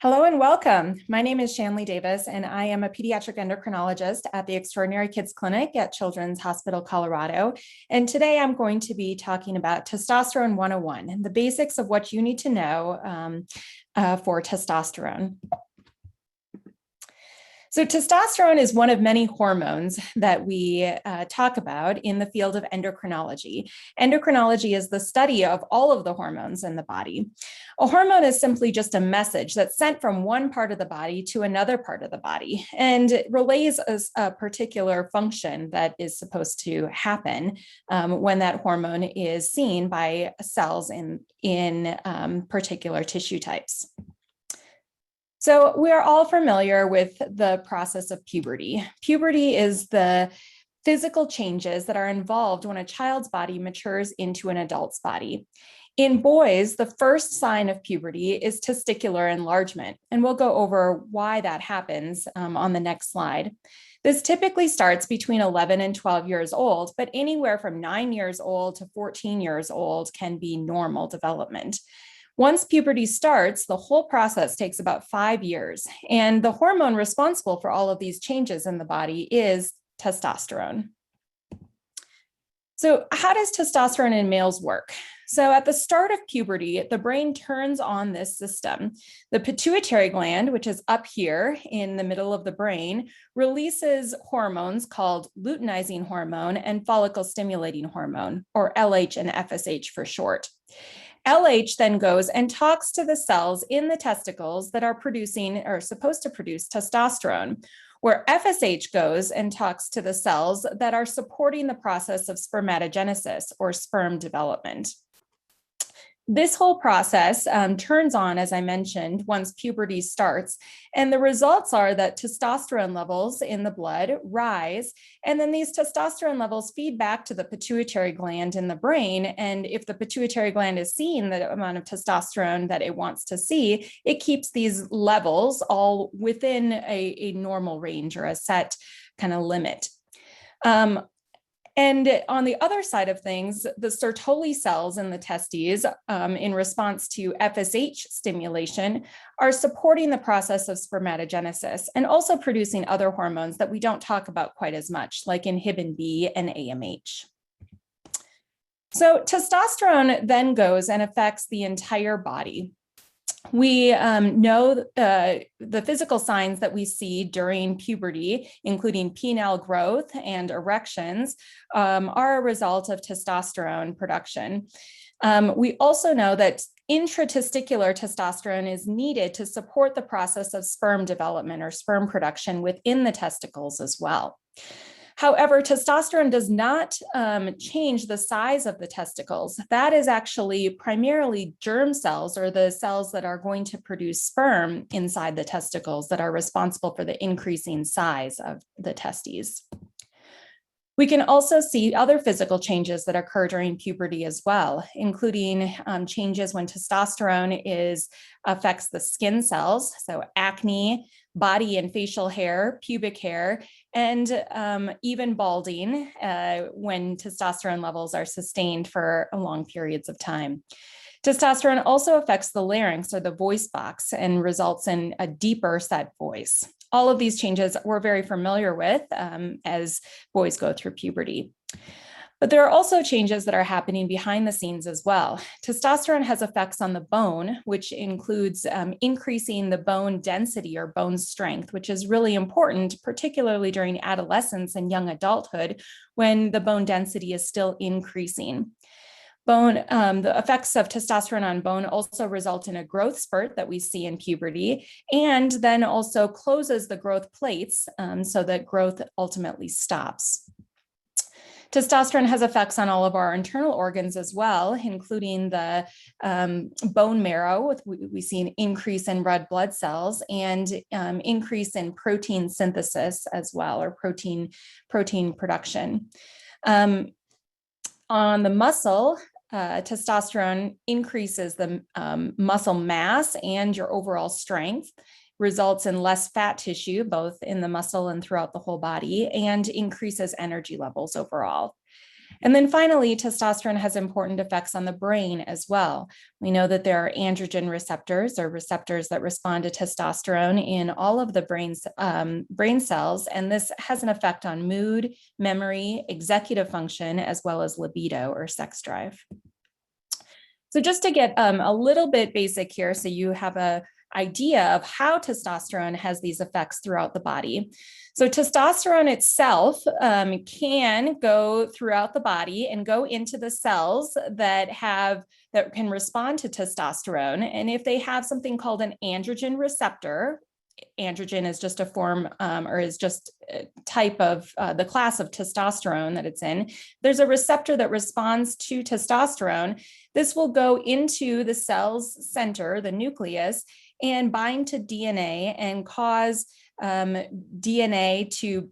Hello and welcome. My name is Shanlee Davis, and I am a pediatric endocrinologist at the Extraordinary Kids Clinic at Children's Hospital, Colorado. And today I'm going to be talking about Testosterone 101 and the basics of what you need to know for testosterone. So testosterone is one of many hormones that we talk about in the field of endocrinology. Endocrinology is the study of all of the hormones in the body. A hormone is simply just a message that's sent from one part of the body to another part of the body, and it relays a particular function that is supposed to happen when that hormone is seen by cells in particular tissue types. So we are all familiar with the process of puberty. Puberty is the physical changes that are involved when a child's body matures into an adult's body. In boys, the first sign of puberty is testicular enlargement, and we'll go over why that happens on the next slide. This typically starts between 11 and 12 years old, but anywhere from 9 years old to 14 years old can be normal development. Once puberty starts, the whole process takes about 5 years, and the hormone responsible for all of these changes in the body is testosterone. So how does testosterone in males work? So at the start of puberty, the brain turns on this system. The pituitary gland, which is up here in the middle of the brain, releases hormones called luteinizing hormone and follicle stimulating hormone, or LH and FSH for short. LH then goes and talks to the cells in the testicles that are producing or supposed to produce testosterone, where FSH goes and talks to the cells that are supporting the process of spermatogenesis or sperm development. This whole process turns on, as I mentioned, once puberty starts, and the results are that testosterone levels in the blood rise, and then these testosterone levels feed back to the pituitary gland in the brain, and if the pituitary gland is seeing the amount of testosterone that it wants to see, it keeps these levels all within a normal range or a set kind of limit. And on the other side of things, the Sertoli cells in the testes, in response to FSH stimulation, are supporting the process of spermatogenesis and also producing other hormones that we don't talk about quite as much, like inhibin B and AMH. So testosterone then goes and affects the entire body. We know the physical signs that we see during puberty, including penile growth and erections, are a result of testosterone production. We also know that intratesticular testosterone is needed to support the process of sperm development or sperm production within the testicles as well. However, testosterone does not change the size of the testicles. That is actually primarily germ cells, or the cells that are going to produce sperm inside the testicles, that are responsible for the increasing size of the testes. We can also see other physical changes that occur during puberty as well, including changes when testosterone affects the skin cells, so acne, body and facial hair, pubic hair, and even balding when testosterone levels are sustained for long periods of time. Testosterone also affects the larynx, or the voice box, and results in a deeper set voice. All of these changes we're very familiar with as boys go through puberty. But there are also changes that are happening behind the scenes as well. Testosterone has effects on the bone, which includes increasing the bone density or bone strength, which is really important, particularly during adolescence and young adulthood, when the bone density is still increasing. The effects of testosterone on bone also result in a growth spurt that we see in puberty, and then also closes the growth plates so that growth ultimately stops. Testosterone has effects on all of our internal organs as well, including the bone marrow. We see an increase in red blood cells and increase in protein synthesis as well, or protein production. On the muscle, testosterone increases the muscle mass and your overall strength, results in less fat tissue, both in the muscle and throughout the whole body, and increases energy levels overall. And then finally, testosterone has important effects on the brain as well. We know that there are androgen receptors, or receptors that respond to testosterone in all of the brain cells, and this has an effect on mood, memory, executive function, as well as libido or sex drive. So just to get a little bit basic here, so you have an idea of how testosterone has these effects throughout the body. So testosterone itself can go throughout the body and go into the cells that can respond to testosterone. And if they have something called an androgen receptor, androgen is just a form or is just a type of the class of testosterone that it's in. There's a receptor that responds to testosterone. This will go into the cell's center, the nucleus, and bind to DNA and cause DNA to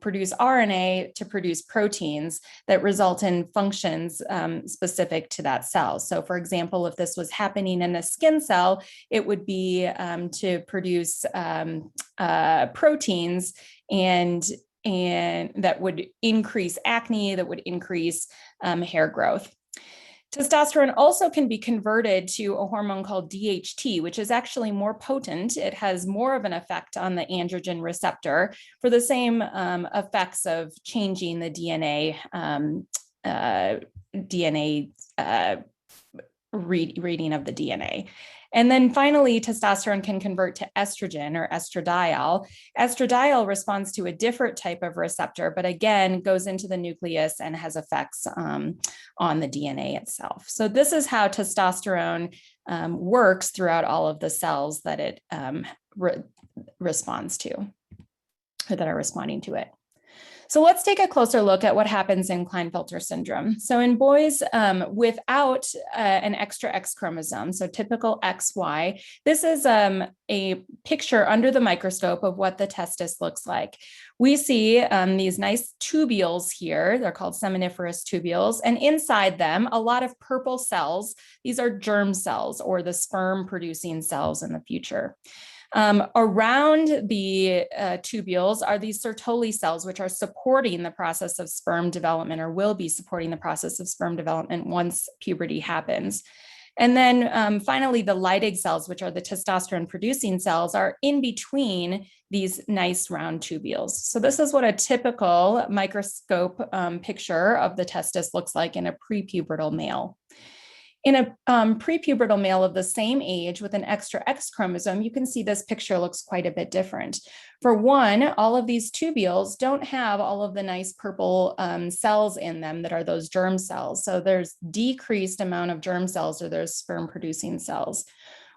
produce RNA to produce proteins that result in functions specific to that cell. So for example, if this was happening in a skin cell, it would be to produce proteins and that would increase acne, that would increase hair growth. Testosterone also can be converted to a hormone called DHT, which is actually more potent. It has more of an effect on the androgen receptor for the same effects of changing the DNA reading of the DNA. And then finally, testosterone can convert to estrogen or estradiol. Estradiol responds to a different type of receptor, but again, goes into the nucleus and has effects on the DNA itself. So this is how testosterone works throughout all of the cells that it responds to, or that are responding to it. So let's take a closer look at what happens in Klinefelter syndrome. So in boys without an extra X chromosome, so typical XY, this is a picture under the microscope of what the testis looks like. We see these nice tubules here. They're called seminiferous tubules. And inside them, a lot of purple cells. These are germ cells, or the sperm producing cells in the future. Around the tubules are these Sertoli cells, which are supporting the process of sperm development, or will be supporting the process of sperm development once puberty happens. And then finally, the Leydig cells, which are the testosterone producing cells, are in between these nice round tubules. So this is what a typical microscope picture of the testis looks like in a prepubertal male. In a prepubertal male of the same age with an extra X chromosome, you can see this picture looks quite a bit different. For one, all of these tubules don't have all of the nice purple cells in them that are those germ cells. So there's decreased amount of germ cells, or those sperm producing cells.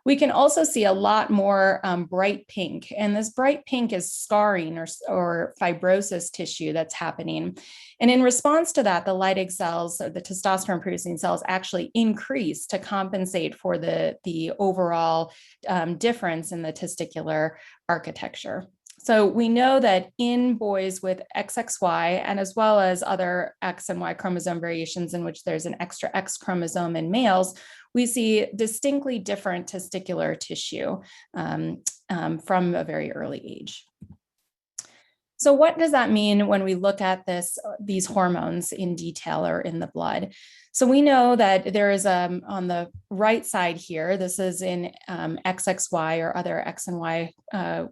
We can also see a lot more bright pink, and this bright pink is scarring or fibrosis tissue that's happening. And in response to that, the Leydig cells, or the testosterone producing cells, actually increase to compensate for the overall difference in the testicular architecture. So we know that in boys with XXY, and as well as other X and Y chromosome variations in which there's an extra X chromosome in males, we see distinctly different testicular tissue from a very early age. So what does that mean when we look at these hormones in detail, or in the blood? So we know that there is on the right side here, this is in XXY or other X and Y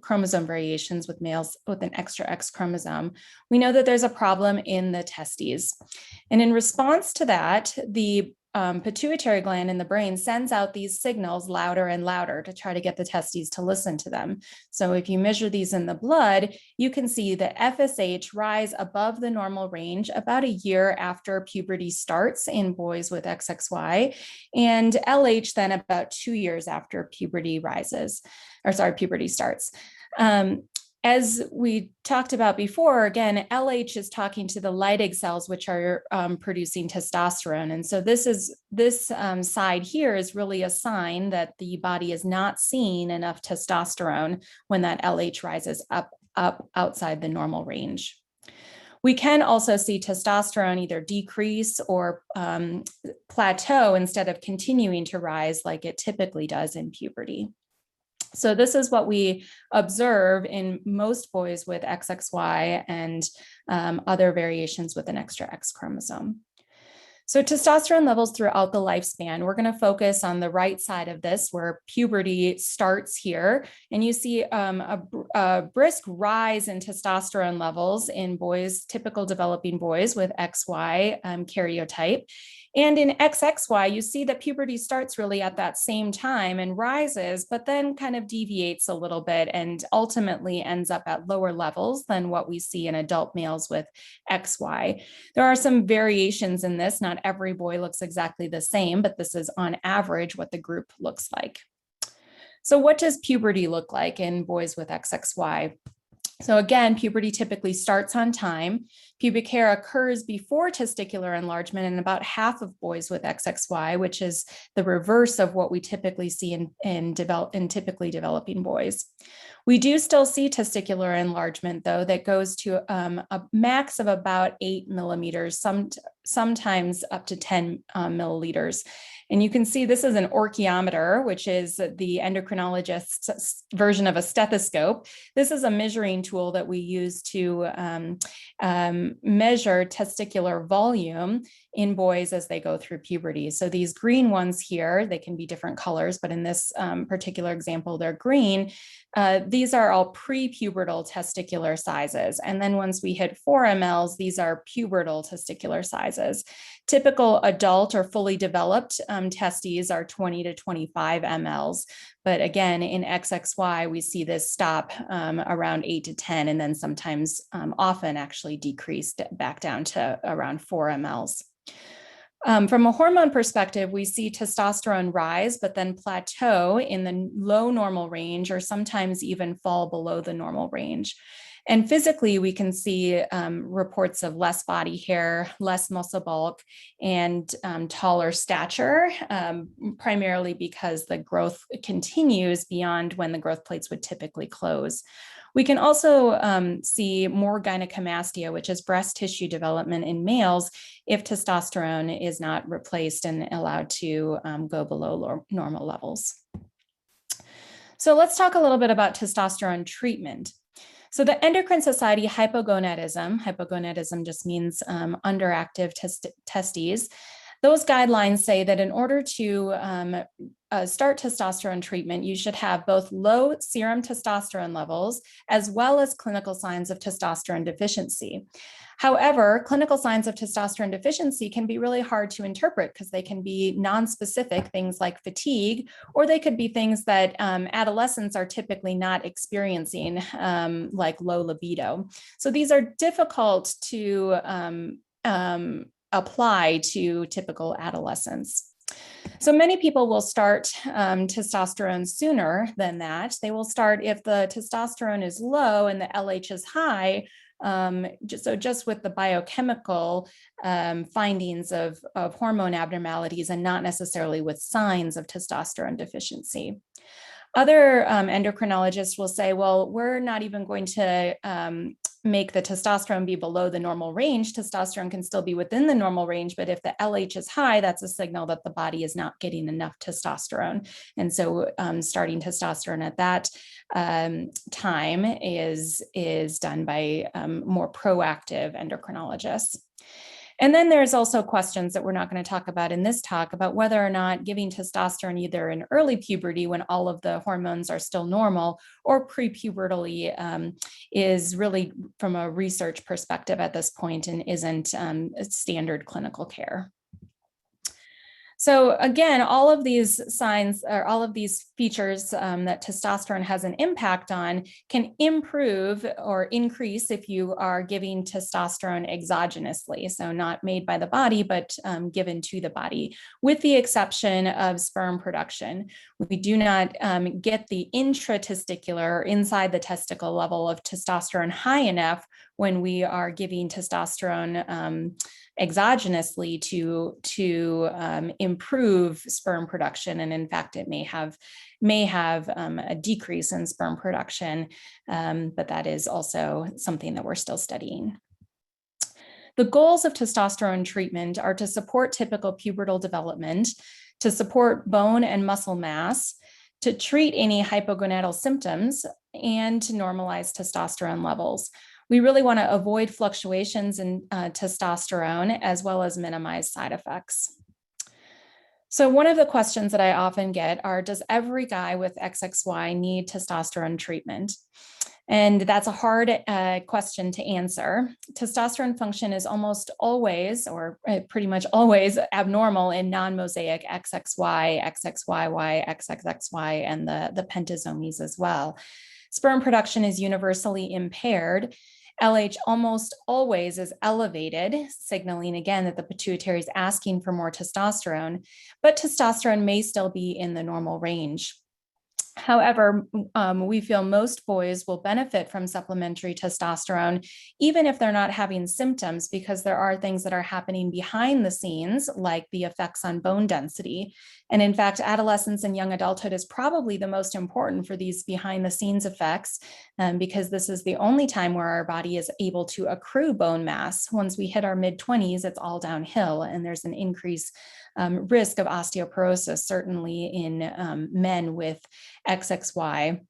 chromosome variations with males with an extra X chromosome. We know that there's a problem in the testes. And in response to that, the pituitary gland in the brain sends out these signals louder and louder to try to get the testes to listen to them. So if you measure these in the blood, you can see the FSH rise above the normal range about a year after puberty starts in boys with XXY, and LH then about 2 years after puberty starts. As we talked about before, again, LH is talking to the Leydig cells, which are producing testosterone. And so this side here is really a sign that the body is not seeing enough testosterone when that LH rises up outside the normal range. We can also see testosterone either decrease or plateau instead of continuing to rise like it typically does in puberty. So this is what we observe in most boys with XXY and other variations with an extra X chromosome. So testosterone levels throughout the lifespan, we're going to focus on the right side of this where puberty starts here. And you see a brisk rise in testosterone levels in boys, typical developing boys with XY karyotype. And in XXY, you see that puberty starts really at that same time and rises, but then kind of deviates a little bit and ultimately ends up at lower levels than what we see in adult males with XY. There are some variations in this. Not every boy looks exactly the same, but this is on average what the group looks like. So what does puberty look like in boys with XXY? So again, puberty typically starts on time. Pubic hair occurs before testicular enlargement in about half of boys with XXY, which is the reverse of what we typically see in typically developing boys. We do still see testicular enlargement, though, that goes to a max of about 8 millimeters, sometimes up to 10 milliliters. And you can see this is an orchiometer, which is the endocrinologist's version of a stethoscope. This is a measuring tool that we use to measure testicular volume in boys as they go through puberty. So these green ones here, they can be different colors, but in this particular example, they're green. These are all pre-pubertal testicular sizes. And then once we hit 4 mLs, these are pubertal testicular sizes. Typical adult or fully developed testes are 20 to 25 mLs. But again, in XXY, we see this stop around 8 to 10, and then sometimes often actually decreased back down to around 4 mLs. From a hormone perspective, we see testosterone rise, but then plateau in the low normal range, or sometimes even fall below the normal range. And physically, we can see reports of less body hair, less muscle bulk, and taller stature, primarily because the growth continues beyond when the growth plates would typically close. We can also see more gynecomastia, which is breast tissue development in males, if testosterone is not replaced and allowed to go below normal levels. So let's talk a little bit about testosterone treatment. So the Endocrine Society hypogonadism just means underactive testes. Those guidelines say that in order to start testosterone treatment, you should have both low serum testosterone levels as well as clinical signs of testosterone deficiency. However, clinical signs of testosterone deficiency can be really hard to interpret because they can be nonspecific, things like fatigue, or they could be things that adolescents are typically not experiencing, like low libido. So these are difficult to apply to typical adolescents. So many people will start testosterone sooner than that. They will start if the testosterone is low and the LH is high. So just with the biochemical findings of hormone abnormalities and not necessarily with signs of testosterone deficiency. Other endocrinologists will say, well, we're not even going to make the testosterone be below the normal range. Testosterone can still be within the normal range, but if the LH is high, that's a signal that the body is not getting enough testosterone. And so starting testosterone at that time is done by more proactive endocrinologists. And then there's also questions that we're not going to talk about in this talk about whether or not giving testosterone either in early puberty when all of the hormones are still normal or pre-pubertally is really from a research perspective at this point and isn't standard clinical care. So again, all of these signs or all of these features that testosterone has an impact on can improve or increase if you are giving testosterone exogenously, so not made by the body, but given to the body, with the exception of sperm production. We do not get the intratesticular or inside the testicle level of testosterone high enough when we are giving testosterone exogenously to improve sperm production, and in fact, it may have a decrease in sperm production, but that is also something that we're still studying. The goals of testosterone treatment are to support typical pubertal development, to support bone and muscle mass, to treat any hypogonadal symptoms and to normalize testosterone levels. We really want to avoid fluctuations in testosterone as well as minimize side effects. So one of the questions that I often get are, does every guy with XXY need testosterone treatment? And that's a hard question to answer. Testosterone function is almost always, or pretty much always, abnormal in non-mosaic XXY, XXYY, XXXY, and the pentasomes as well. Sperm production is universally impaired. LH almost always is elevated, signaling again that the pituitary is asking for more testosterone, but testosterone may still be in the normal range. However, we feel most boys will benefit from supplementary testosterone, even if they're not having symptoms, because there are things that are happening behind the scenes, like the effects on bone density. And in fact, adolescence and young adulthood is probably the most important for these behind the scenes effects, because this is the only time where our body is able to accrue bone mass. Once we hit our mid-20s, it's all downhill, and there's an increase risk of osteoporosis, certainly in men with XXY,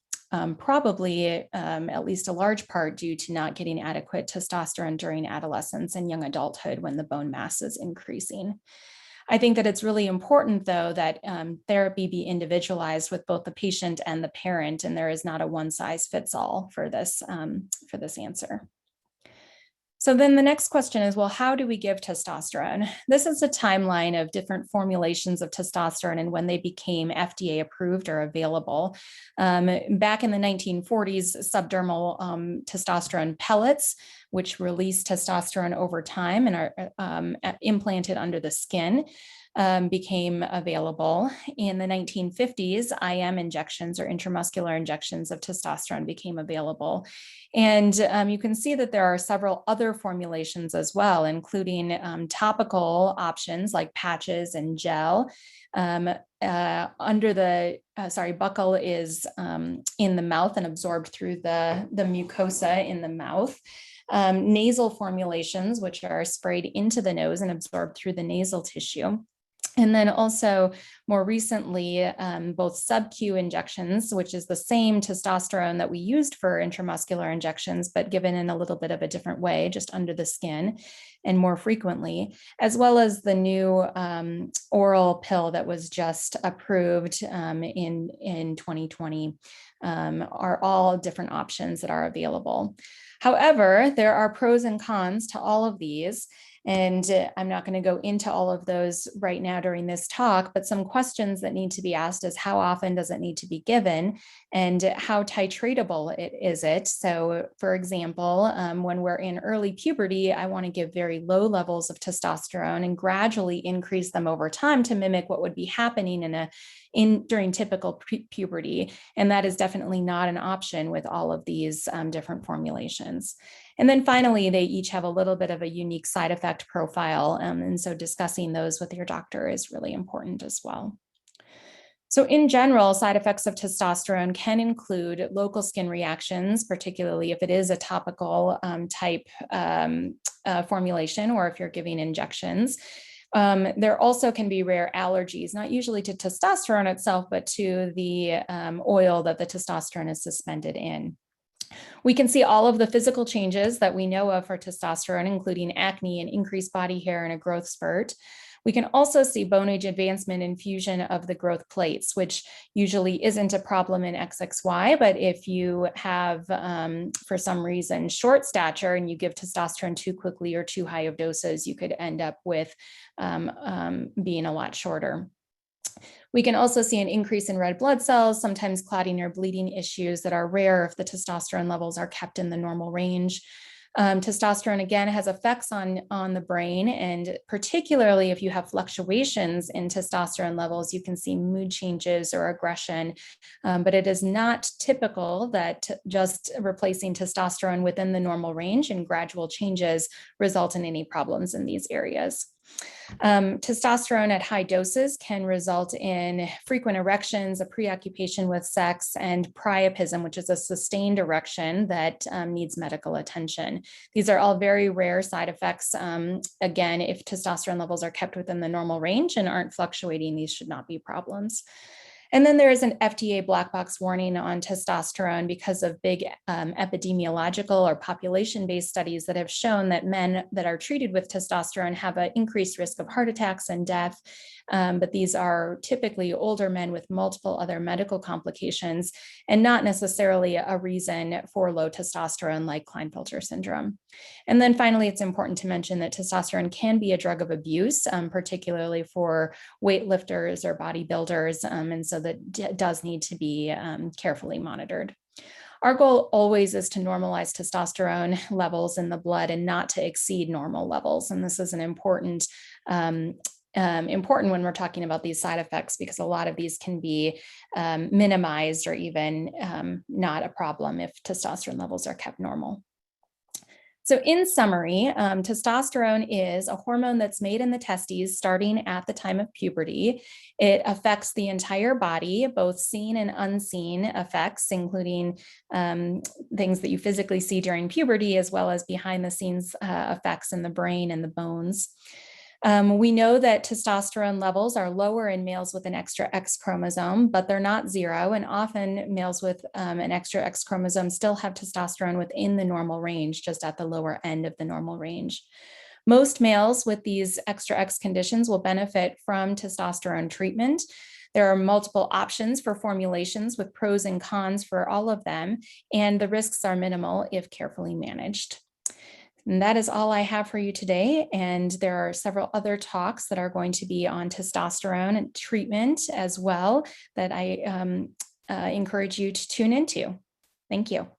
probably at least a large part due to not getting adequate testosterone during adolescence and young adulthood when the bone mass is increasing. I think that it's really important, though, that therapy be individualized with both the patient and the parent, and there is not a one-size-fits-all for this answer. So then the next question is, well, how do we give testosterone? This is a timeline of different formulations of testosterone and when they became FDA approved or available. Back in the 1940s, subdermal testosterone pellets, which release testosterone over time and are implanted under the skin, became available. In the 1950s, IM injections or intramuscular injections of testosterone became available. And you can see that there are several other formulations as well, including topical options like patches and gel. Buccal is in the mouth and absorbed through the mucosa in the mouth. Nasal formulations, which are sprayed into the nose and absorbed through the nasal tissue. And then also more recently, both sub-Q injections, which is the same testosterone that we used for intramuscular injections, but given in a little bit of a different way, just under the skin and more frequently, as well as the new oral pill that was just approved in 2020, are all different options that are available. However, there are pros and cons to all of these. And I'm not going to go into all of those right now during this talk, but some questions that need to be asked is, how often does it need to be given, and how titratable is it? So for example, when we're in early puberty, I want to give very low levels of testosterone and gradually increase them over time to mimic what would be happening during typical puberty. And that is definitely not an option with all of these different formulations. And then finally, they each have a little bit of a unique side effect profile. And so discussing those with your doctor is really important as well. So in general, side effects of testosterone can include local skin reactions, particularly if it is a topical type formulation, or if you're giving injections. There also can be rare allergies, not usually to testosterone itself, but to the oil that the testosterone is suspended in. We can see all of the physical changes that we know of for testosterone, including acne and increased body hair and a growth spurt. We can also see bone age advancement and fusion of the growth plates, which usually isn't a problem in XXY, but if you have, for some reason, short stature and you give testosterone too quickly or too high of doses, you could end up with being a lot shorter. We can also see an increase in red blood cells, sometimes clotting or bleeding issues that are rare if the testosterone levels are kept in the normal range. Testosterone, again, has effects on the brain, and particularly if you have fluctuations in testosterone levels, you can see mood changes or aggression, but it is not typical that just replacing testosterone within the normal range and gradual changes result in any problems in these areas. Testosterone at high doses can result in frequent erections, a preoccupation with sex, and priapism, which is a sustained erection that needs medical attention. These are all very rare side effects. Again, if testosterone levels are kept within the normal range and aren't fluctuating, these should not be problems. And then there is an FDA black box warning on testosterone because of big epidemiological or population-based studies that have shown that men that are treated with testosterone have an increased risk of heart attacks and death. But these are typically older men with multiple other medical complications and not necessarily a reason for low testosterone like Klinefelter syndrome. And then finally, it's important to mention that testosterone can be a drug of abuse, particularly for weightlifters or bodybuilders, and so that does need to be carefully monitored. Our goal always is to normalize testosterone levels in the blood and not to exceed normal levels. And this is an important when we're talking about these side effects, because a lot of these can be minimized or even not a problem if testosterone levels are kept normal. So in summary, testosterone is a hormone that's made in the testes starting at the time of puberty. It affects the entire body, both seen and unseen effects, including things that you physically see during puberty, as well as behind the scenes effects in the brain and the bones. We know that testosterone levels are lower in males with an extra X chromosome, but they're not zero. And often males with an extra X chromosome still have testosterone within the normal range, just at the lower end of the normal range. Most males with these extra X conditions will benefit from testosterone treatment. There are multiple options for formulations with pros and cons for all of them, and the risks are minimal if carefully managed. And that is all I have for you today. And there are several other talks that are going to be on testosterone treatment as well that I encourage you to tune into. Thank you.